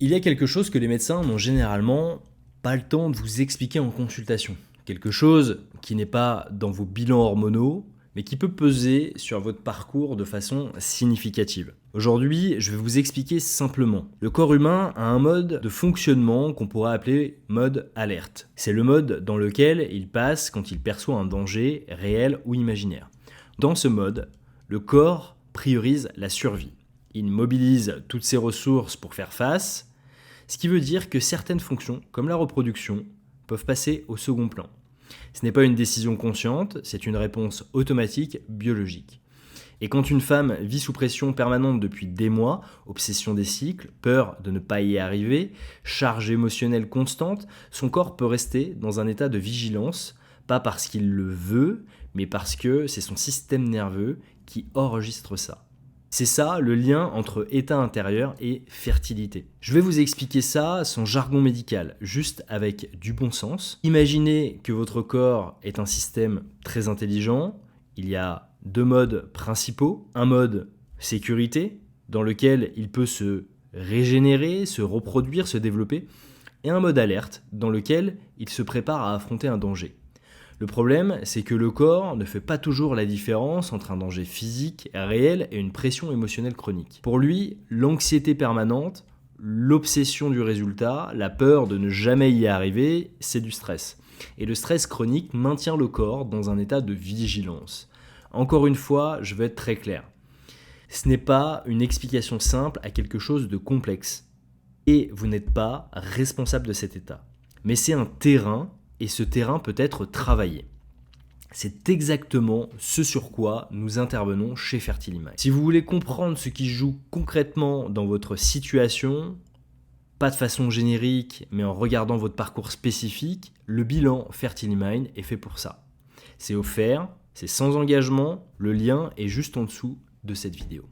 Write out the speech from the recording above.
Il y a quelque chose que les médecins n'ont généralement pas le temps de vous expliquer en consultation. Quelque chose qui n'est pas dans vos bilans hormonaux, mais qui peut peser sur votre parcours de façon significative. Aujourd'hui, je vais vous expliquer simplement. Le corps humain a un mode de fonctionnement qu'on pourrait appeler mode alerte. C'est le mode dans lequel il passe quand il perçoit un danger réel ou imaginaire. Dans ce mode, le corps priorise la survie. Il mobilise toutes ses ressources pour faire face, ce qui veut dire que certaines fonctions, comme la reproduction, peuvent passer au second plan. Ce n'est pas une décision consciente, c'est une réponse automatique biologique. Et quand une femme vit sous pression permanente depuis des mois, obsession des cycles, peur de ne pas y arriver, charge émotionnelle constante, son corps peut rester dans un état de vigilance, pas parce qu'il le veut, mais parce que c'est son système nerveux qui enregistre ça. C'est ça le lien entre état intérieur et fertilité. Je vais vous expliquer ça sans jargon médical, juste avec du bon sens. Imaginez que votre corps est un système très intelligent. Il y a deux modes principaux. Un mode sécurité, dans lequel il peut se régénérer, se reproduire, se développer. Et un mode alerte, dans lequel il se prépare à affronter un danger. Le problème, c'est que le corps ne fait pas toujours la différence entre un danger physique réel et une pression émotionnelle chronique. Pour lui, l'anxiété permanente, l'obsession du résultat, la peur de ne jamais y arriver, c'est du stress. Et le stress chronique maintient le corps dans un état de vigilance. Encore une fois, je veux être très clair. Ce n'est pas une explication simple à quelque chose de complexe. Et vous n'êtes pas responsable de cet état. Mais c'est un terrain, et ce terrain peut être travaillé. C'est exactement ce sur quoi nous intervenons chez Fertilimind. Si vous voulez comprendre ce qui joue concrètement dans votre situation, pas de façon générique, mais en regardant votre parcours spécifique, le bilan Fertilimind est fait pour ça. C'est offert, c'est sans engagement, le lien est juste en dessous de cette vidéo.